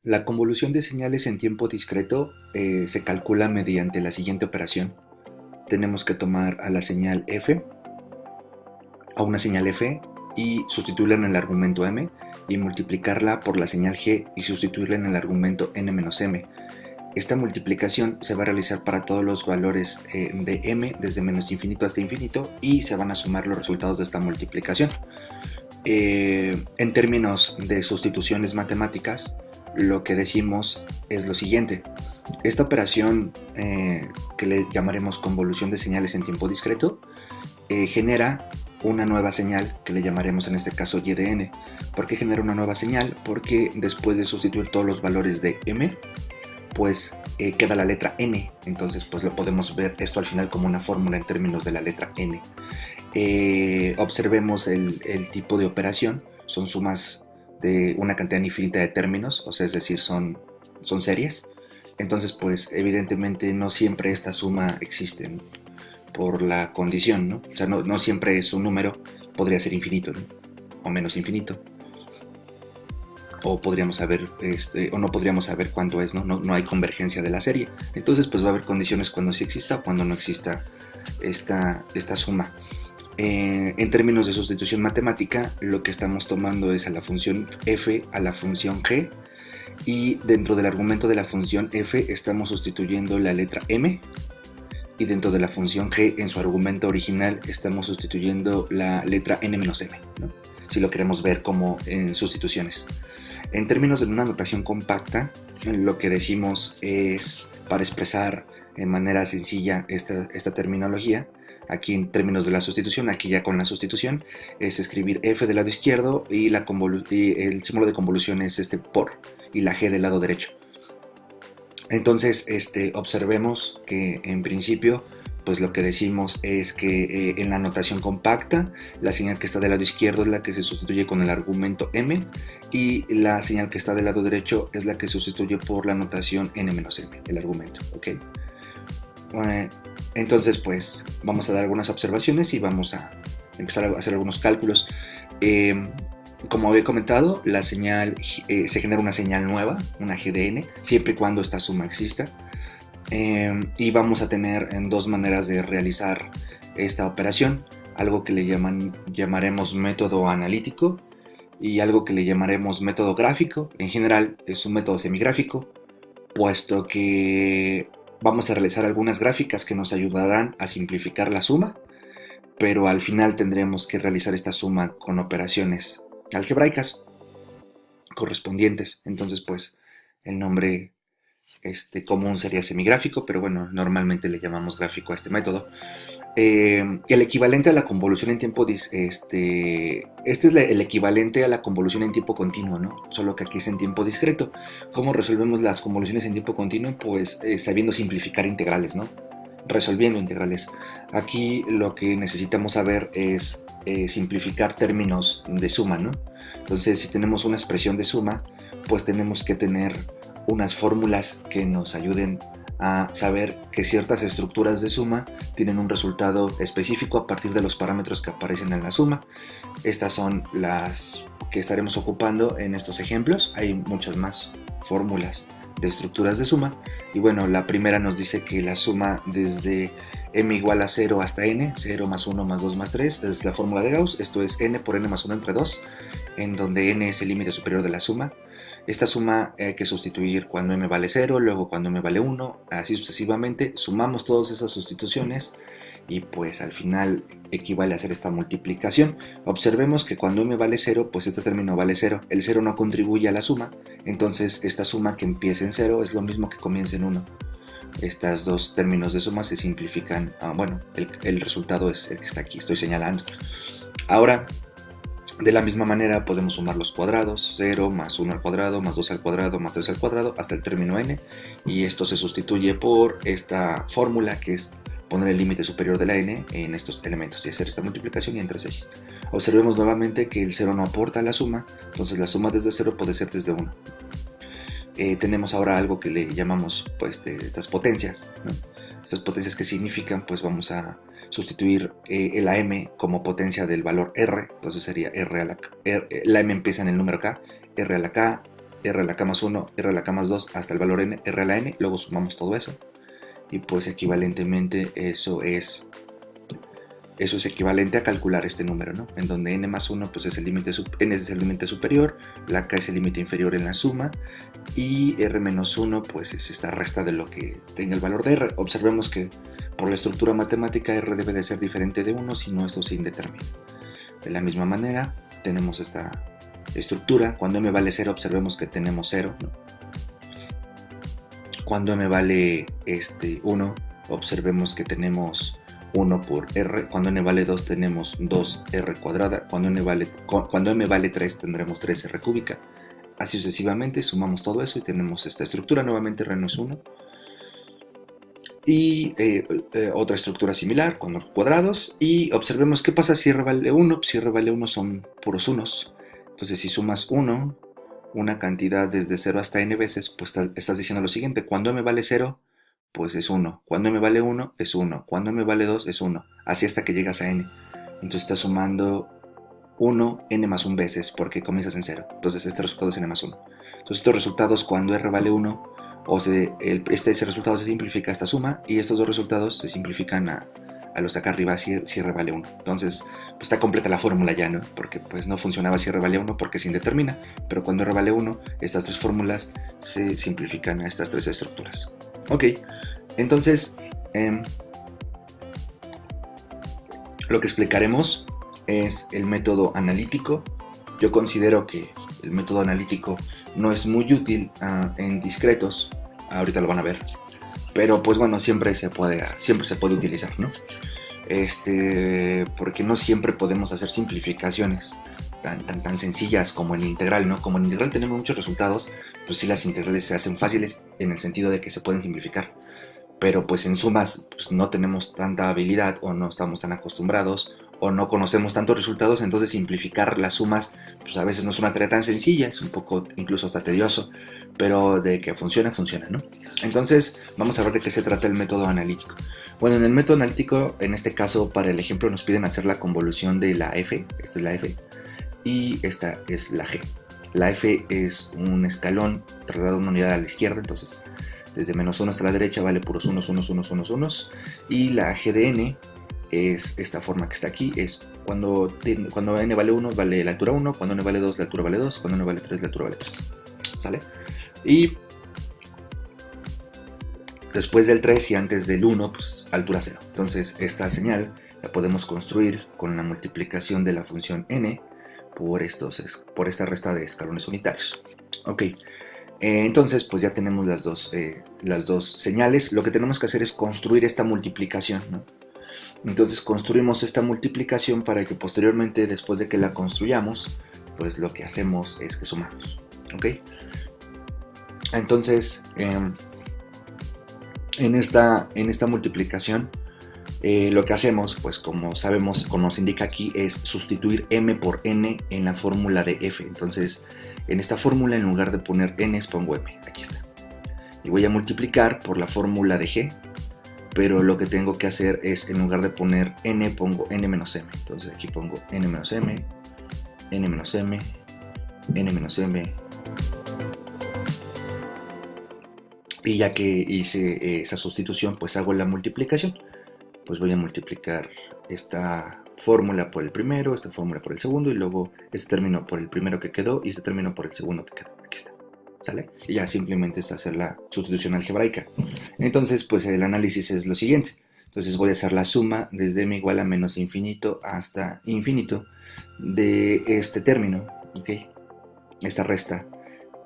La convolución de señales en tiempo discreto se calcula mediante la siguiente operación. Tenemos que tomar a la señal f, a una señal f, y sustituirla en el argumento m, y multiplicarla por la señal g y sustituirla en el argumento n-m. Esta multiplicación se va a realizar para todos los valores de m desde menos infinito hasta infinito, y se van a sumar los resultados de esta multiplicación. En términos de sustituciones matemáticas, lo que decimos es lo siguiente. Esta operación, que le llamaremos convolución de señales en tiempo discreto, genera una nueva señal que le llamaremos en este caso y de n. ¿Por qué genera una nueva señal? Porque después de sustituir todos los valores de m, pues queda la letra n. Entonces pues lo podemos ver esto al final como una fórmula en términos de la letra n. Observemos el tipo de operación. Son sumas de una cantidad infinita de términos, o sea, es decir, son series. Entonces pues evidentemente no siempre esta suma existe, ¿no? Por la condición, ¿no? O sea, no siempre es un número, podría ser infinito, ¿no? O menos infinito, o podríamos saber o no podríamos saber cuánto es, ¿no? No hay convergencia de la serie. Entonces pues va a haber condiciones cuando sí exista o cuando no exista esta suma. En términos de sustitución matemática, lo que estamos tomando es a la función f a la función g, y dentro del argumento de la función f estamos sustituyendo la letra m, y dentro de la función g en su argumento original estamos sustituyendo la letra n-m, ¿no? Si lo queremos ver como en sustituciones. En términos de una notación compacta, lo que decimos es, para expresar en manera sencilla esta terminología, aquí en términos de la sustitución, aquí ya con la sustitución, es escribir f del lado izquierdo y, el símbolo de convolución es por, y la g del lado derecho. Entonces, observemos que en principio, pues lo que decimos es que en la notación compacta, la señal que está del lado izquierdo es la que se sustituye con el argumento m, y la señal que está del lado derecho es la que se sustituye por la notación n-m, el argumento, ¿ok? Entonces, pues vamos a dar algunas observaciones y vamos a empezar a hacer algunos cálculos. Como he comentado, la señal se genera una señal nueva, una GDN, siempre y cuando esta suma exista. Y vamos a tener dos maneras de realizar esta operación: algo que le llamaremos método analítico y algo que le llamaremos método gráfico. En general es un método semigráfico, puesto que vamos a realizar algunas gráficas que nos ayudarán a simplificar la suma, pero al final tendremos que realizar esta suma con operaciones algebraicas correspondientes. Entonces pues el nombre común sería semigráfico, pero bueno, normalmente le llamamos gráfico a este método. El equivalente a la convolución en tiempo este es el equivalente a la convolución en tiempo continuo, ¿no? Solo que aquí es en tiempo discreto. ¿Cómo resolvemos las convoluciones en tiempo continuo? Pues sabiendo simplificar integrales, ¿no? Resolviendo integrales. Aquí lo que necesitamos saber es simplificar términos de suma, ¿no? Entonces, si tenemos una expresión de suma, pues tenemos que tener unas fórmulas que nos ayuden a saber que ciertas estructuras de suma tienen un resultado específico a partir de los parámetros que aparecen en la suma. Estas son las que estaremos ocupando en estos ejemplos. Hay muchas más fórmulas de estructuras de suma, y bueno, la primera nos dice que la suma desde m igual a 0 hasta n, 0 más 1 más 2 más 3, es la fórmula de Gauss. Esto es n por n más 1 entre 2, en donde n es el límite superior de la suma. Esta suma hay que sustituir cuando m vale 0, luego cuando m vale 1, así sucesivamente. Sumamos todas esas sustituciones y pues al final equivale a hacer esta multiplicación. Observemos que cuando m vale 0, pues este término vale 0. El 0 no contribuye a la suma, entonces esta suma que empieza en 0 es lo mismo que comienza en 1. Estos dos términos de suma se simplifican. Bueno, el resultado es el que está aquí, estoy señalando. Ahora, de la misma manera podemos sumar los cuadrados, 0 más 1 al cuadrado, más 2 al cuadrado, más 3 al cuadrado, hasta el término n, y esto se sustituye por esta fórmula que es poner el límite superior de la n en estos elementos y hacer esta multiplicación, y entre 6. Observemos nuevamente que el 0 no aporta a la suma, entonces la suma desde 0 puede ser desde 1. Tenemos ahora algo que le llamamos pues estas potencias, ¿no? Estas potencias, que significan, pues vamos a sustituir la m como potencia del valor r, entonces sería la m empieza en el número k, r a la k r a la k más 1, r a la k más 2 hasta el valor n, r a la n, luego sumamos todo eso. Y pues equivalentemente eso es equivalente a calcular este número, ¿no? En donde n más 1 pues es n es el límite superior, la k es el límite inferior en la suma, y r menos 1 pues es esta resta de lo que tenga el valor de r. Observemos que por la estructura matemática r debe de ser diferente de 1, si no esto se indetermina. De la misma manera tenemos esta estructura. Cuando m vale 0 observemos que tenemos 0, ¿no? Cuando m vale 1 observemos que tenemos 1 por r, cuando n vale 2 tenemos 2r cuadrada, cuando m vale 3 tendremos 3r cúbica, así sucesivamente. Sumamos todo eso y tenemos esta estructura. Nuevamente r no es 1. Y otra estructura similar con los cuadrados, y observemos qué pasa si r vale 1. Si r vale 1 son puros unos, entonces si sumas 1, una cantidad desde 0 hasta n veces, pues estás diciendo lo siguiente: cuando m vale 0 pues es 1, cuando m vale 1 es 1, cuando m vale 2 es 1, así hasta que llegas a n. Entonces estás sumando 1 n más 1 veces porque comienzas en 0, entonces este resultado es n más 1. Entonces estos resultados, cuando r vale 1, ese resultado se simplifica a esta suma, y estos dos resultados se simplifican a los de acá arriba si r vale 1. Entonces pues está completa la fórmula ya, ¿no? Porque pues no funcionaba si r vale 1 porque se indetermina, pero cuando r vale 1, estas tres fórmulas se simplifican a estas tres estructuras. Ok, entonces lo que explicaremos es el método analítico. Yo considero que el método analítico no es muy útil en discretos, ahorita lo van a ver, pero pues bueno, siempre se puede utilizar, ¿no? Porque no siempre podemos hacer simplificaciones tan sencillas como en integral, ¿no? Como en integral tenemos muchos resultados, pues sí, las integrales se hacen fáciles en el sentido de que se pueden simplificar, pero pues en sumas pues no tenemos tanta habilidad, o no estamos tan acostumbrados, o no conocemos tantos resultados. Entonces simplificar las sumas pues a veces no es una tarea tan sencilla, es un poco incluso hasta tedioso, pero de que funciona, ¿no? Entonces vamos a ver de qué se trata el método analítico. Bueno, en el método analítico, en este caso para el ejemplo nos piden hacer la convolución de la f, esta es la f, y esta es la g. La f es un escalón trasladado una unidad a la izquierda, entonces desde menos 1 hasta la derecha vale puros unos, y la g de n es esta forma que está aquí, es cuando n vale 1 vale la altura 1, cuando n vale 2 la altura vale 2, cuando n vale 3 la altura vale 3, ¿sale? Y después del 3 y antes del 1, pues altura 0. Entonces esta señal la podemos construir con la multiplicación de la función n por esta resta de escalones unitarios. Ok, entonces pues ya tenemos las dos señales. Lo que tenemos que hacer es construir esta multiplicación, ¿no? Entonces construimos esta multiplicación para que posteriormente, después de que la construyamos, pues lo que hacemos es que sumamos. ¿Ok? Entonces, en esta multiplicación, lo que hacemos, pues como sabemos, como nos indica aquí, es sustituir m por n en la fórmula de f. Entonces, en esta fórmula, en lugar de poner n, pongo m. Aquí está. Y voy a multiplicar por la fórmula de g, pero lo que tengo que hacer es, en lugar de poner n, pongo n menos m. Entonces aquí pongo n menos m, n menos m, n menos m. Y ya que hice esa sustitución, pues hago la multiplicación. Pues voy a multiplicar esta fórmula por el primero, esta fórmula por el segundo, y luego este término por el primero que quedó y este término por el segundo que quedó. Aquí está, ¿sale? Y ya simplemente es hacer la sustitución algebraica. Entonces, pues el análisis es lo siguiente. Entonces voy a hacer la suma desde m igual a menos infinito hasta infinito de este término, ¿ok? Esta resta.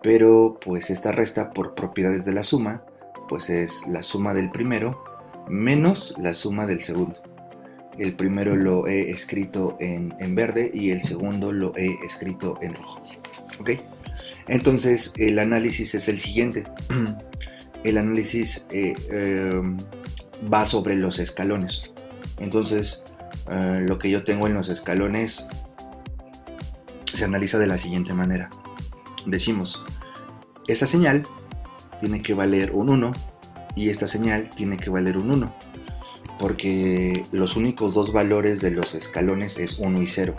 Pero pues esta resta, por propiedades de la suma, pues es la suma del primero menos la suma del segundo. El primero lo he escrito en verde y el segundo lo he escrito en rojo. ¿Ok? Entonces el análisis es el siguiente. El análisis va sobre los escalones. Entonces lo que yo tengo en los escalones se analiza de la siguiente manera. Decimos, esa señal tiene que valer un 1 y esta señal tiene que valer un 1, porque los únicos dos valores de los escalones es 1 y 0.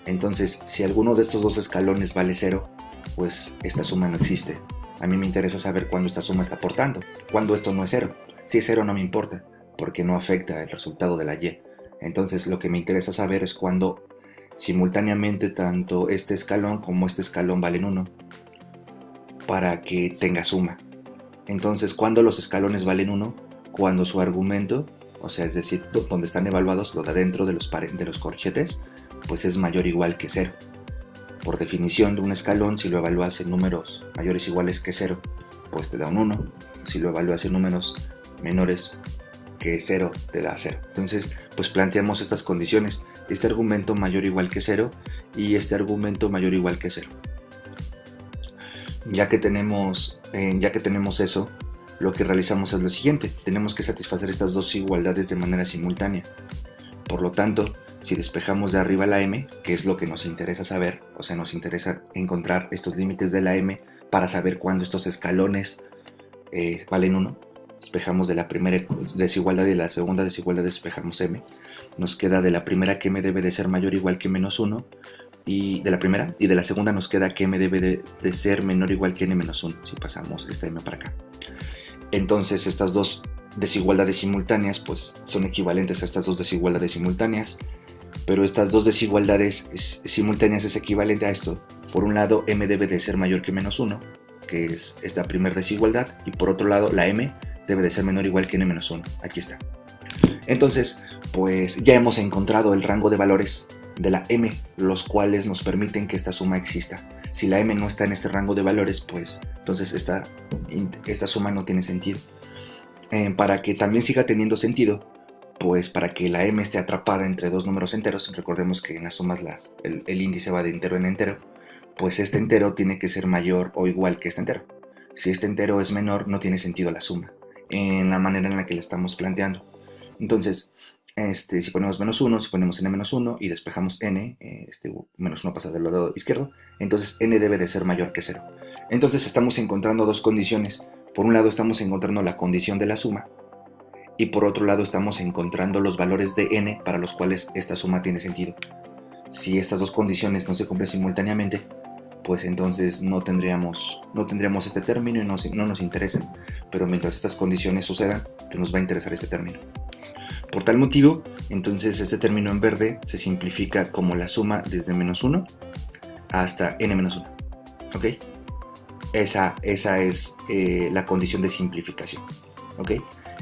Entonces, si alguno de estos dos escalones vale 0, pues esta suma no existe. A mí me interesa saber cuándo esta suma está aportando, cuándo esto no es cero. Si es cero no me importa, porque no afecta el resultado de la y. Entonces lo que me interesa saber es cuándo simultáneamente tanto este escalón como este escalón valen 1 para que tenga suma. Entonces, ¿cuándo los escalones valen 1? Cuando su argumento, o sea, es decir, donde están evaluados lo de adentro de los corchetes, pues es mayor o igual que 0. Por definición de un escalón, si lo evalúas en números mayores o iguales que 0, pues te da un 1. Si lo evalúas en números menores que 0, te da 0. Entonces, pues planteamos estas condiciones. Este argumento mayor o igual que 0 y este argumento mayor o igual que 0. Ya que tenemos eso, lo que realizamos es lo siguiente. Tenemos que satisfacer estas dos igualdades de manera simultánea. Por lo tanto, si despejamos de arriba la m, que es lo que nos interesa saber, o sea, nos interesa encontrar estos límites de la m para saber cuándo estos escalones valen 1. Despejamos de la primera desigualdad y de la segunda desigualdad despejamos m. Nos queda de la primera que m debe de ser mayor o igual que menos 1. Y de la primera, y de la segunda nos queda que m debe de ser menor o igual que n menos 1, si pasamos esta m para acá. Entonces estas dos desigualdades simultáneas pues son equivalentes a estas dos desigualdades simultáneas, pero estas dos desigualdades simultáneas es equivalente a esto. Por un lado, m debe de ser mayor que menos 1, que es esta primera desigualdad, y por otro lado, la m debe de ser menor o igual que n menos 1. Aquí está. Entonces, pues ya hemos encontrado el rango de valores de la m, los cuales nos permiten que esta suma exista. Si la m no está en este rango de valores, pues entonces esta suma no tiene sentido. Para que también siga teniendo sentido, pues para que la m esté atrapada entre dos números enteros, recordemos que en las sumas el índice va de entero en entero, pues este entero tiene que ser mayor o igual que este entero. Si este entero es menor, no tiene sentido la suma, en la manera en la que la estamos planteando. Entonces, si ponemos menos 1, si ponemos n menos 1 y despejamos n, menos 1 pasa del lado izquierdo, entonces n debe de ser mayor que 0. Entonces estamos encontrando dos condiciones. Por un lado estamos encontrando la condición de la suma y por otro lado estamos encontrando los valores de n para los cuales esta suma tiene sentido. Si estas dos condiciones no se cumplen simultáneamente, pues entonces no tendríamos este término y no nos interesa. Pero mientras estas condiciones sucedan, pues nos va a interesar este término. Por tal motivo, entonces este término en verde se simplifica como la suma desde menos 1 hasta n menos 1. ¿Ok? Esa es la condición de simplificación. ¿Ok?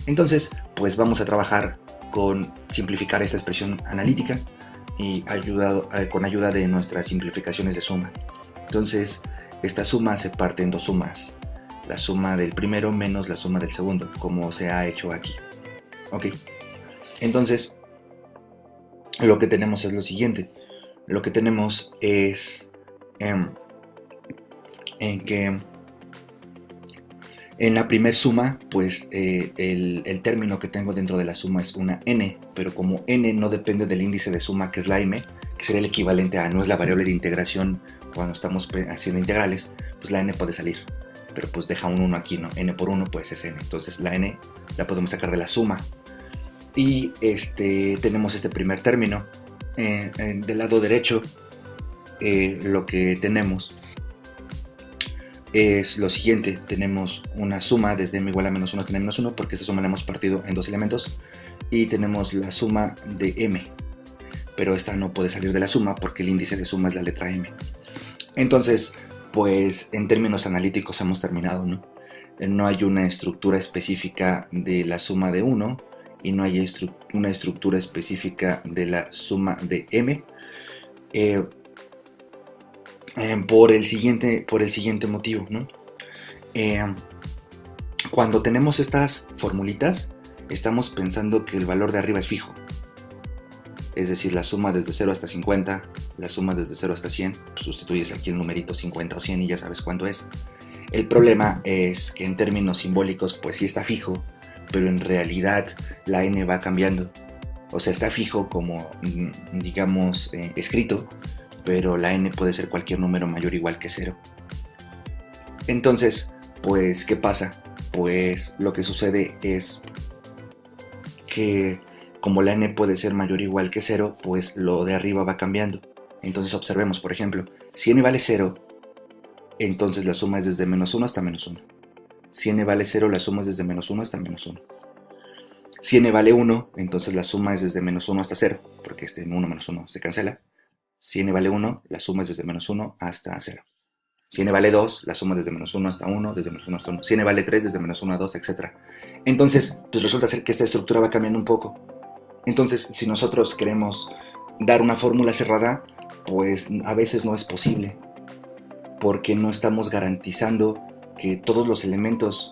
Entonces, pues vamos a trabajar con simplificar esta expresión analítica y con ayuda de nuestras simplificaciones de suma. Entonces, esta suma se parte en dos sumas. La suma del primero menos la suma del segundo, como se ha hecho aquí. ¿Ok? Entonces, lo que tenemos es lo siguiente. Lo que tenemos es que en la primer suma, pues el término que tengo dentro de la suma es una n, pero como n no depende del índice de suma, que es la m, que sería el equivalente a no es la variable de integración cuando estamos haciendo integrales, pues la n puede salir. Pero pues deja un 1 aquí, ¿no? N por 1 pues es n. Entonces la n la podemos sacar de la suma. Y tenemos este primer término. Del lado derecho lo que tenemos es lo siguiente. Tenemos una suma desde m igual a menos 1 hasta n menos 1, porque esta suma la hemos partido en dos elementos. Y tenemos la suma de m, pero esta no puede salir de la suma porque el índice de suma es la letra m. Entonces, pues en términos analíticos hemos terminado, ¿no? No hay una estructura específica de la suma de 1 y no hay una estructura específica de la suma de m. Por el siguiente motivo, ¿no? Cuando tenemos estas formulitas, estamos pensando que el valor de arriba es fijo. Es decir, la suma desde 0 hasta 50, la suma desde 0 hasta 100, pues sustituyes aquí el numerito 50 o 100 y ya sabes cuánto es. El problema es que en términos simbólicos, pues sí está fijo, pero en realidad la n va cambiando. O sea, está fijo como, digamos, escrito, pero la n puede ser cualquier número mayor o igual que 0. Entonces, pues, ¿qué pasa? Pues lo que sucede es que como la n puede ser mayor o igual que 0, pues lo de arriba va cambiando. Entonces observemos, por ejemplo, si n vale 0, entonces la suma es desde menos 1 hasta menos 1. Si n vale 0, la suma es desde menos 1 hasta menos 1. Si n vale 1, entonces la suma es desde menos 1 hasta 0, porque 1 menos 1 se cancela. Si n vale 1, la suma es desde menos 1 hasta 0. Si n vale 2, la suma es desde menos 1 hasta 1, desde menos 1 hasta 1. Si n vale 3, desde menos 1 a 2, etc. Entonces, pues resulta ser que esta estructura va cambiando un poco. Entonces, si nosotros queremos dar una fórmula cerrada, pues a veces no es posible, porque no estamos garantizando que todos los elementos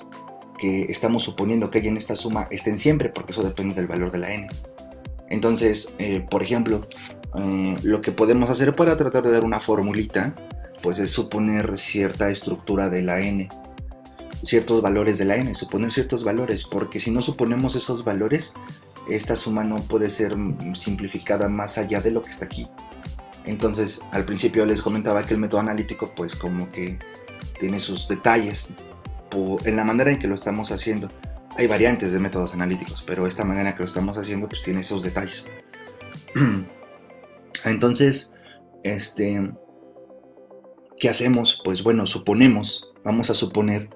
que estamos suponiendo que hay en esta suma estén siempre, porque eso depende del valor de la n. Entonces, por ejemplo, lo que podemos hacer para tratar de dar una formulita, pues es suponer cierta estructura de la n, ciertos valores de la n, suponer ciertos valores, porque si no suponemos esos valores, esta suma no puede ser simplificada más allá de lo que está aquí. Entonces, al principio les comentaba que el método analítico, pues como que tiene sus detalles en la manera en que lo estamos haciendo. Hay variantes de métodos analíticos, pero esta manera que lo estamos haciendo, pues tiene esos detalles. Entonces, ¿qué hacemos? Pues bueno, vamos a suponer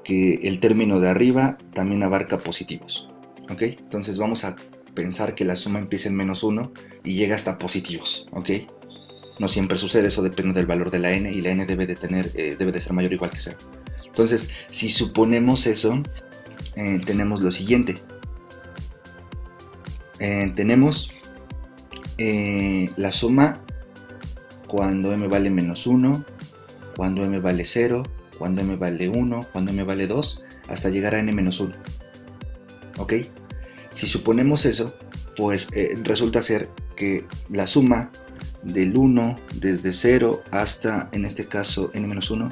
que el término de arriba también abarca positivos, ¿ok? Entonces vamos a pensar que la suma empieza en menos 1 y llega hasta positivos, ¿ok? No siempre sucede, eso depende del valor de la n, y la n debe de ser mayor o igual que 0. Entonces, si suponemos eso, tenemos lo siguiente. Tenemos la suma cuando m vale menos 1, cuando m vale 0, cuando m vale 1, cuando m vale 2, hasta llegar a n menos 1. ¿Ok? Si suponemos eso, pues resulta ser que la suma del 1 desde 0 hasta, en este caso, n menos 1,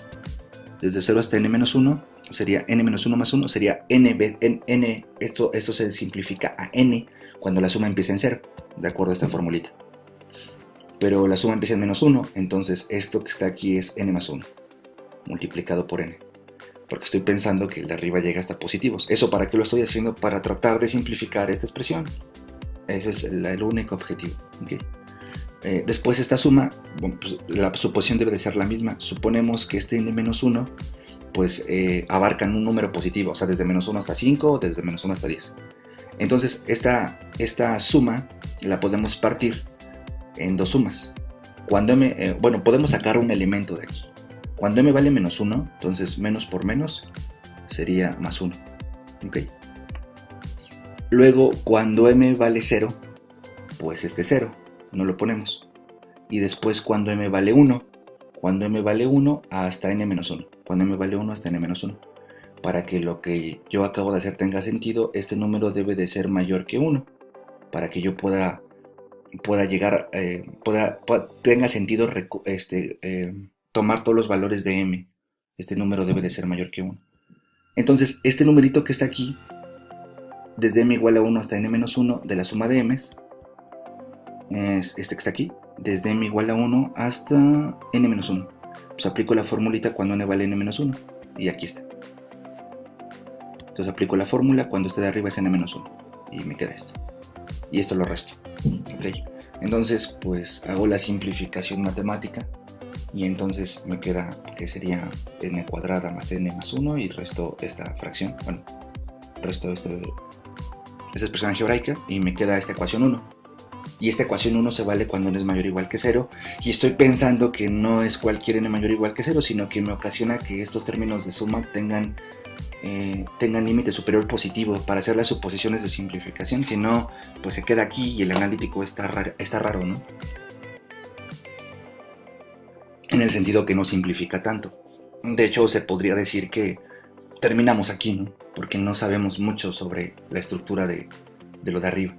desde 0 hasta n menos 1, sería n menos 1 más 1, sería n, esto se simplifica a n cuando la suma empieza en 0, de acuerdo a esta formulita. Pero la suma empieza en menos 1, entonces esto que está aquí es n más 1, multiplicado por n. Porque estoy pensando que el de arriba llega hasta positivos. ¿Eso para qué lo estoy haciendo? Para tratar de simplificar esta expresión. Ese es el único objetivo. ¿Okay? Después esta suma, bueno, pues la suposición debe de ser la misma. Suponemos que este n menos 1 pues abarcan un número positivo, o sea, desde menos 1 hasta 5 o desde menos 1 hasta 10. Entonces esta suma la podemos partir en dos sumas. Cuando podemos sacar un elemento de aquí. Cuando m vale menos 1, entonces menos por menos sería más 1. ¿Okay? Luego, cuando m vale 0, pues 0, no lo ponemos. Y después cuando m vale 1, hasta n menos 1. Cuando m vale 1 hasta n menos 1. Para que lo que yo acabo de hacer tenga sentido, este número debe de ser mayor que 1. Para que yo pueda llegar, tenga sentido tomar todos los valores de m. Este número debe de ser mayor que 1. Entonces, este numerito que está aquí, desde m igual a 1 hasta n menos 1 de la suma de m's, es este que está aquí, desde m igual a 1 hasta n menos 1. Pues aplico la formulita cuando n vale n menos 1, y aquí está. Entonces aplico la fórmula cuando este de arriba es n menos 1, y me queda esto. Y esto lo resto. ¿Okay? Entonces, pues hago la simplificación matemática, y entonces me queda que sería n cuadrada más n más 1, y resto esta fracción, resto esta expresión algebraica, y me queda esta ecuación 1. Y esta ecuación 1 se vale cuando n es mayor o igual que 0, y estoy pensando que no es cualquier n mayor o igual que 0, sino que me ocasiona que estos términos de suma tengan límite superior positivo para hacer las suposiciones de simplificación. Si no, pues se queda aquí y el analítico está raro, ¿no? En el sentido que no simplifica tanto. De hecho, se podría decir que terminamos aquí, ¿no? Porque no sabemos mucho sobre la estructura de lo de arriba.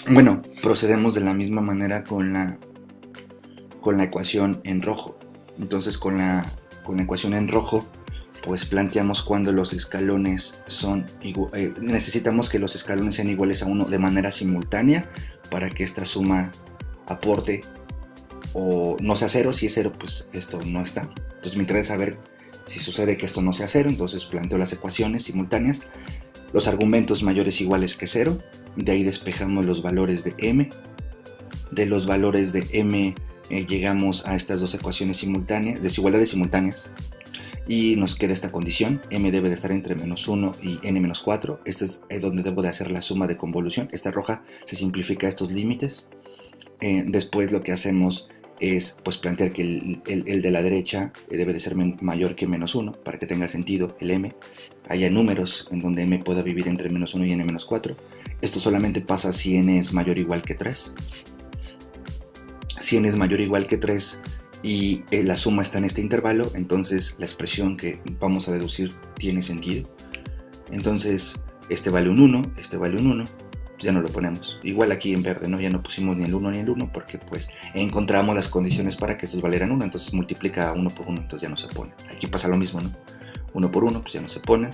Bueno, procedemos de la misma manera con la ecuación en rojo. Entonces, con la ecuación en rojo, pues planteamos cuando los escalones son necesitamos que los escalones sean iguales a 1 de manera simultánea para que esta suma aporte o no sea 0. Si es 0, pues esto no está. Entonces me interesa saber si sucede que esto no sea 0, entonces planteo las ecuaciones simultáneas. Los argumentos mayores iguales que 0, de ahí despejamos los valores de m. De los valores de m llegamos a estas dos ecuaciones simultáneas, desigualdades simultáneas, y nos queda esta condición: m debe de estar entre -1 y n-4. Este es donde debo de hacer la suma de convolución. Esta roja se simplifica estos límites. Después lo que hacemos es pues plantear que el de la derecha debe de ser mayor que -1 para que tenga sentido el m. Haya números en donde m pueda vivir entre -1 y n-4. Esto solamente pasa si n es mayor o igual que 3. Si n es mayor o igual que 3 y la suma está en este intervalo, entonces la expresión que vamos a deducir tiene sentido. Entonces este vale un 1, este vale un 1, pues ya no lo ponemos. Igual aquí en verde, ¿no? Ya no pusimos ni el 1 ni el 1 porque pues encontramos las condiciones para que estos valieran 1, entonces multiplica 1 por 1, entonces ya no se pone. Aquí pasa lo mismo, ¿no? 1 por 1, pues ya no se ponen.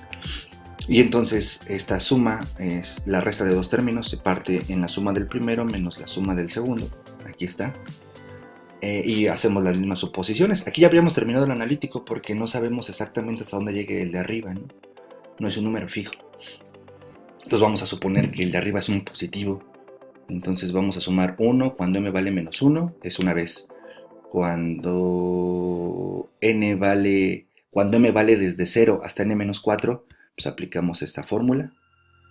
Y entonces esta suma es la resta de dos términos, se parte en la suma del primero menos la suma del segundo. Aquí está. Y hacemos las mismas suposiciones. Aquí ya habíamos terminado el analítico porque no sabemos exactamente hasta dónde llegue el de arriba, ¿no? No es un número fijo. Entonces vamos a suponer que el de arriba es un positivo. Entonces vamos a sumar 1 cuando m vale -1, es una vez. Cuando m vale desde 0 hasta n-4, pues aplicamos esta fórmula.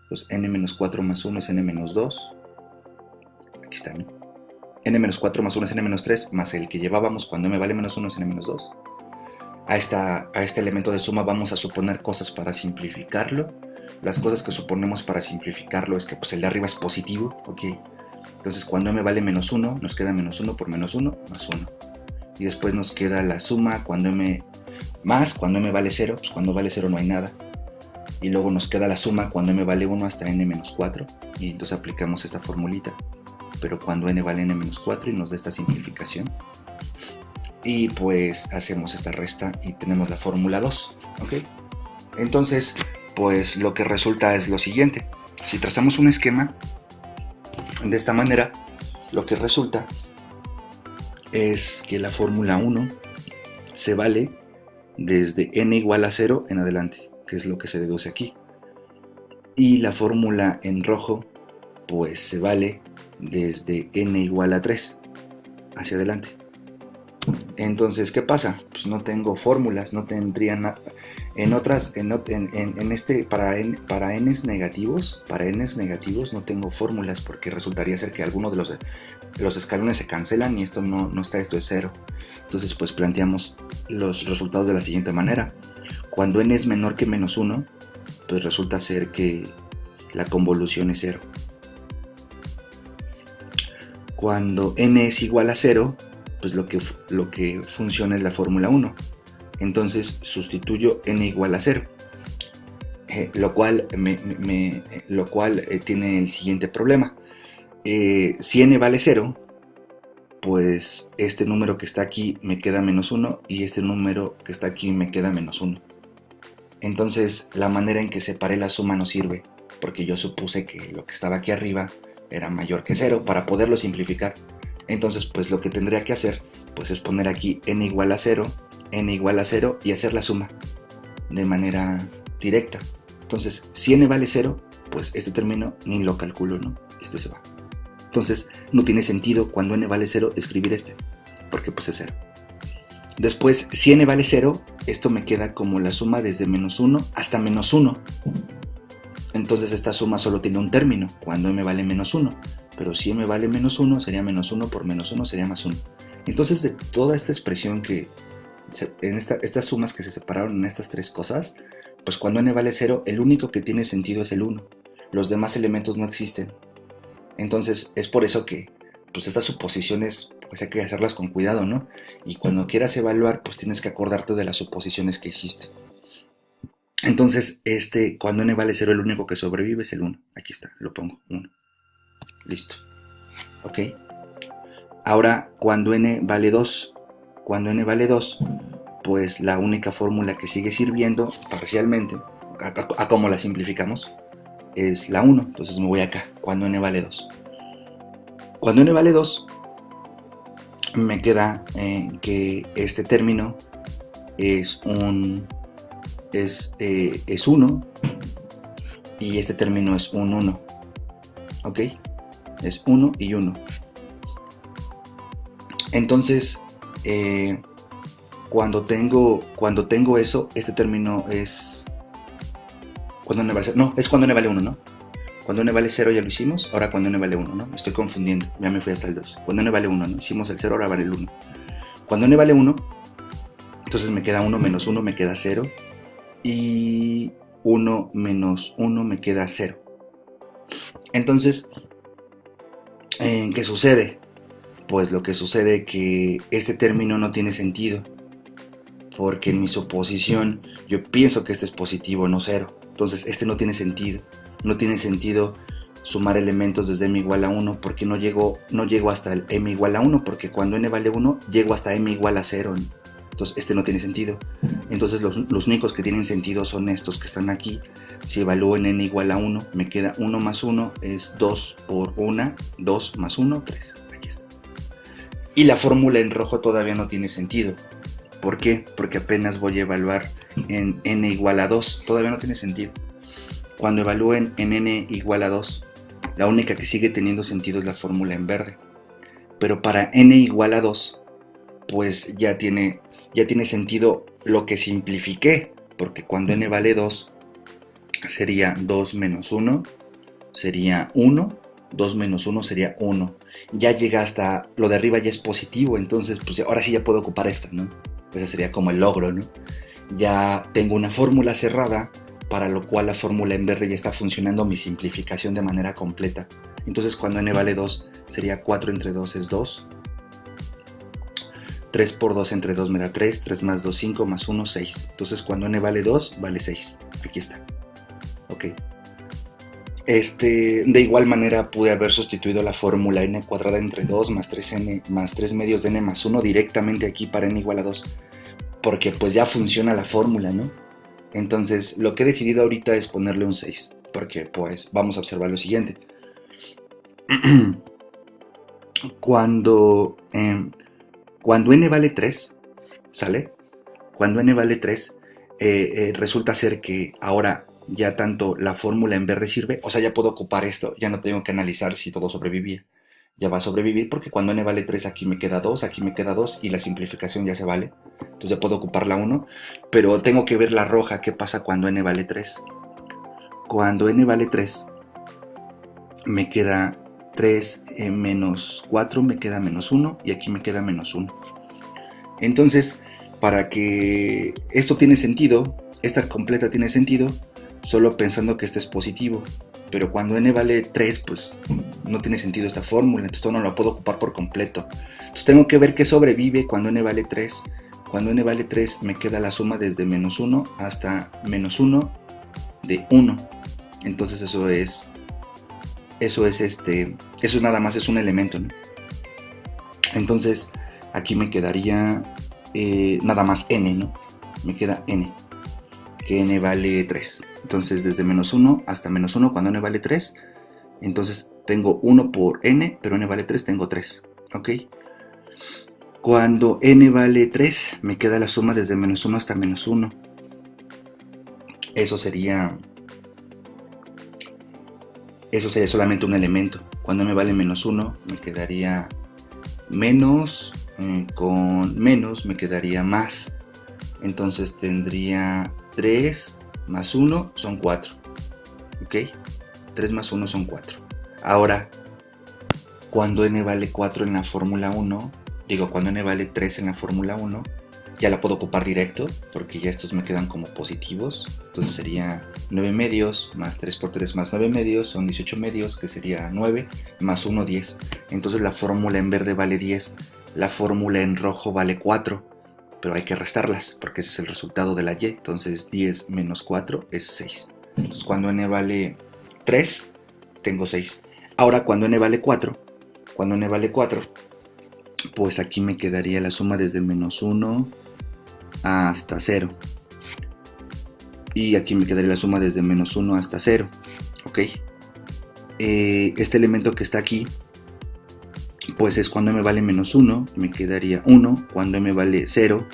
Pues n-4 más 1 es n-2. Aquí está, ¿no? n-4 más 1 es n-3, más el que llevábamos cuando m vale -1 es n-2. A este elemento de suma vamos a suponer cosas para simplificarlo. Las cosas que suponemos para simplificarlo es que pues, el de arriba es positivo, ¿ok? Entonces cuando m vale -1, nos queda -1 por -1, más 1. Y después nos queda la suma cuando m vale 0, pues cuando vale 0 no hay nada. Y luego nos queda la suma cuando m vale 1 hasta n-4. Y entonces aplicamos esta formulita. Pero cuando n vale n-4 y nos da esta simplificación. Y pues hacemos esta resta y tenemos la fórmula 2, ¿ok? Entonces, pues lo que resulta es lo siguiente. Si trazamos un esquema de esta manera, lo que resulta es que la fórmula 1 se vale desde n igual a 0 en adelante, que es lo que se deduce aquí. Y la fórmula en rojo, pues se vale desde n igual a 3 hacia adelante. Entonces, ¿qué pasa? Pues no tengo fórmulas, no tendría nada. Para n's negativos no tengo fórmulas porque resultaría ser que algunos de los escalones se cancelan y esto no está, esto es 0. Entonces, pues planteamos los resultados de la siguiente manera. Cuando n es menor que -1, pues resulta ser que la convolución es 0. Cuando n es igual a 0, pues lo que funciona es la fórmula 1. Entonces sustituyo n igual a 0, lo cual tiene el siguiente problema. Si n vale 0, pues este número que está aquí me queda -1 y este número que está aquí me queda -1. Entonces la manera en que separé la suma no sirve, porque yo supuse que lo que estaba aquí arriba era mayor que 0 para poderlo simplificar. Entonces pues lo que tendría que hacer pues es poner aquí n igual a 0 y hacer la suma de manera directa. Entonces si n vale 0, pues este término ni lo calculo, ¿no? Este se va. Entonces no tiene sentido cuando n vale 0 escribir este, porque pues es 0. Después si n vale 0, esto me queda como la suma desde -1 hasta -1. Entonces esta suma solo tiene un término cuando m vale -1, pero si m vale -1 sería -1 por -1 sería +1. Entonces de toda esta expresión estas sumas que se separaron en estas tres cosas, pues cuando n vale 0 el único que tiene sentido es el 1, los demás elementos no existen. Entonces es por eso que pues estas suposiciones pues hay que hacerlas con cuidado, ¿no? Y cuando quieras evaluar pues tienes que acordarte de las suposiciones que hiciste. Entonces, cuando n vale 0, el único que sobrevive es el 1. Aquí está, lo pongo, 1. Listo. ¿Ok? Ahora, cuando n vale 2, pues la única fórmula que sigue sirviendo parcialmente, a cómo la simplificamos, es la 1. Entonces me voy acá, cuando n vale 2. Cuando n vale 2, me queda que este término es 1 y este término es un 1, ¿ok? Es 1 y 1. Entonces, cuando tengo eso, este término es... Cuando n vale 0, no, es cuando n vale 1, ¿no? Cuando n vale 0 ya lo hicimos, ahora cuando n vale 1, ¿no? Me estoy confundiendo, ya me fui hasta el 2. Cuando n vale 1, ¿no? Hicimos el 0, ahora vale el 1. Cuando n vale 1, entonces me queda 1 menos 1, me queda 0. Y 1 menos 1 me queda 0. Entonces, ¿qué sucede? Pues lo que sucede es que este término no tiene sentido, porque en mi suposición yo pienso que este es positivo, no 0. Entonces este no tiene sentido. No tiene sentido sumar elementos desde m igual a 1, porque no llego hasta el m igual a 1, porque cuando n vale 1 llego hasta m igual a 0. Entonces este no tiene sentido. Entonces los únicos que tienen sentido son estos que están aquí. Si evalúo en n igual a 1, me queda 1 más 1 es 2 por 1, 2 más 1, 3. Aquí está. Y la fórmula en rojo todavía no tiene sentido. ¿Por qué? Porque apenas voy a evaluar en n igual a 2. Todavía no tiene sentido. Cuando evalúen en n igual a 2, la única que sigue teniendo sentido es la fórmula en verde. Pero para n igual a 2, pues ya tiene sentido lo que simplifiqué. Porque cuando n vale 2, sería 2 menos 1, sería 1. 2 menos 1 sería 1. Ya llega hasta lo de arriba, ya es positivo. Entonces, pues ahora sí ya puedo ocupar esta, ¿no? Ese sería como el logro, ¿no? Ya tengo una fórmula cerrada, para lo cual la fórmula en verde ya está funcionando mi simplificación de manera completa. Entonces cuando n vale 2 sería 4 entre 2 es 2. 3 por 2 entre 2 me da 3. 3 más 2, 5 más 1, 6. Entonces cuando n vale 2 vale 6. Aquí está. Ok. De igual manera pude haber sustituido la fórmula n cuadrada entre 2 más 3n más 3 medios de n más 1 directamente aquí para n igual a 2. Porque pues ya funciona la fórmula, ¿no? Entonces, lo que he decidido ahorita es ponerle un 6, porque pues vamos a observar lo siguiente. Cuando n vale 3, ¿sale? Cuando n vale 3, resulta ser que ahora ya tanto la fórmula en verde sirve, o sea, ya puedo ocupar esto, ya no tengo que analizar si todo sobrevivía. Ya va a sobrevivir porque cuando n vale 3 aquí me queda 2, aquí me queda 2 y la simplificación ya se vale. Entonces ya puedo ocupar la 1, pero tengo que ver la roja, qué pasa cuando n vale 3. Cuando n vale 3, me queda 3 menos 4, me queda menos 1 y aquí me queda menos 1. Entonces, para que esto tiene sentido, esta completa tiene sentido, solo pensando que este es positivo. Pero cuando n vale 3, pues no tiene sentido esta fórmula, entonces no la puedo ocupar por completo. Entonces tengo que ver qué sobrevive cuando n vale 3. Cuando n vale 3 me queda la suma desde menos 1 hasta menos 1 de 1. Entonces eso es nada más, es un elemento, ¿no? Entonces aquí me quedaría nada más n, ¿no? Me queda n, que n vale 3. Entonces desde menos 1 hasta menos 1 cuando n vale 3, entonces tengo 1 por n, pero n vale 3, tengo 3, ¿ok? Cuando n vale 3, me queda la suma desde menos 1 hasta menos 1. Eso sería solamente un elemento. Cuando n vale menos 1, me quedaría menos, con menos me quedaría más. Entonces tendría 3 más 1 son 4. ¿Ok? 3 más 1 son 4. Ahora, cuando n vale 4 en la fórmula 1, cuando n vale 3 en la fórmula 1, ya la puedo ocupar directo, porque ya estos me quedan como positivos. Entonces sería 9 medios, más 3 por 3 más 9 medios, son 18 medios, que sería 9, más 1, 10. Entonces la fórmula en verde vale 10, la fórmula en rojo vale 4, pero hay que restarlas, porque ese es el resultado de la y. Entonces 10 menos 4 es 6. Entonces cuando n vale 3, tengo 6. Ahora cuando n vale 4, pues aquí me quedaría la suma desde menos 1 hasta 0. Y aquí me quedaría la suma desde menos 1 hasta 0. ¿Ok? Este elemento que está aquí, pues es cuando m vale menos 1, me quedaría 1. Cuando m vale 0,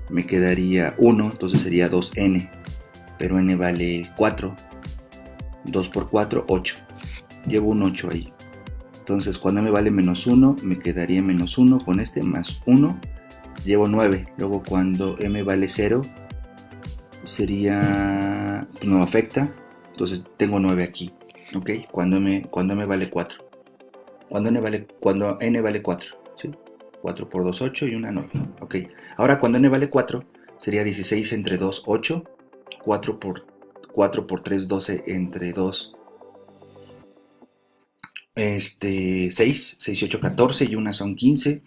me quedaría 1, entonces sería 2n. Pero n vale 4. 2 por 4, 8. Llevo un 8 ahí. Entonces cuando m vale menos 1 me quedaría menos 1 con este más 1, llevo 9. Luego cuando m vale 0 sería, no afecta, entonces tengo 9 aquí, ¿ok? Cuando m vale 4, cuando n vale 4, ¿sí? 4 por 2, 8 y una 9, ¿ok? Ahora cuando n vale 4 sería 16 entre 2, 8, 4 por 3, 12 entre 2, 6, 6 y 8, 14 y una son 15,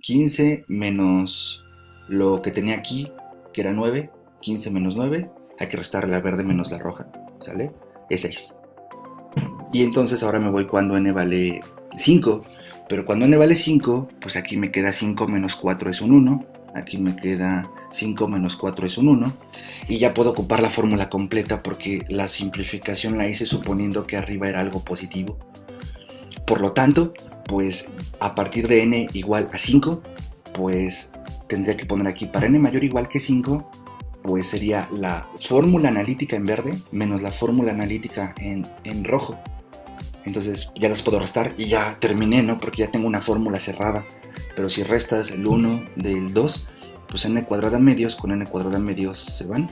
15 menos lo que tenía aquí, que era 9, 15 menos 9, hay que restar la verde menos la roja, ¿sale? Es 6. Y entonces ahora me voy cuando n vale 5, pero cuando n vale 5, pues aquí me queda 5 menos 4 es un 1, aquí me queda 5 menos 4 es un 1, y ya puedo ocupar la fórmula completa porque la simplificación la hice suponiendo que arriba era algo positivo. Por lo tanto, pues a partir de n igual a 5, pues tendría que poner aquí para n mayor o igual que 5, pues sería la fórmula analítica en verde menos la fórmula analítica en rojo. Entonces ya las puedo restar y ya terminé, ¿no? Porque ya tengo una fórmula cerrada. Pero si restas el 1 del 2, pues n cuadrada medios con n cuadrada medios se van.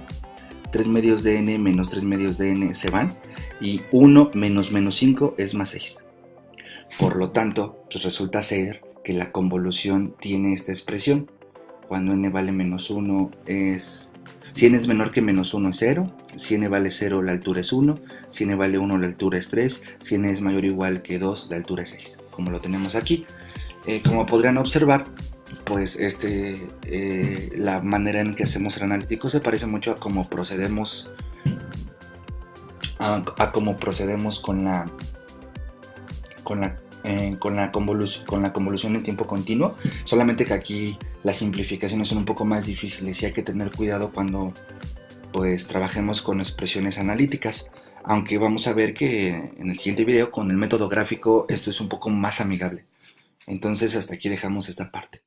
3 medios de n menos 3 medios de n se van. Y 1 menos menos 5 es más 6. Por lo tanto, pues resulta ser que la convolución tiene esta expresión. Cuando n vale menos 1 es... Si n es menor que menos 1 es 0, si n vale 0 la altura es 1, si n vale 1 la altura es 3, si n es mayor o igual que 2 la altura es 6, como lo tenemos aquí. Como podrían observar, pues la manera en que hacemos el analítico se parece mucho a cómo procedemos con la convolución en tiempo continuo, solamente que aquí las simplificaciones son un poco más difíciles y hay que tener cuidado cuando pues trabajemos con expresiones analíticas, aunque vamos a ver que en el siguiente video con el método gráfico esto es un poco más amigable. Entonces hasta aquí dejamos esta parte.